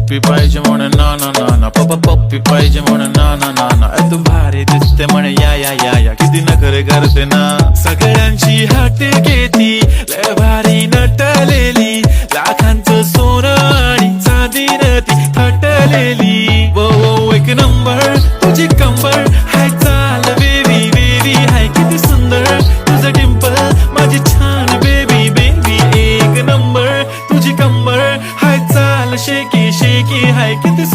पप्पी पाहिजे म्हणे ना ना ना ना, पप्पी पाहिजे म्हणे ना ना ना ना. तू भारी दिसते म्हणे या या या या, किती नखरे करते ना. सगळ्यांची हात घेती, लय भारी नटलेली, लाखांचं सोनं आणि चांदीनं ती थटलेली. वो एक नंबर तुझी कंबर, हाय चाल बेबी बेबी, हाय किती सुंदर तुझं डिंपल माझी छान बेबी बेबी. एक नंबर तुझी कंबर, हाय चाल शेकी शेकी, हाय किती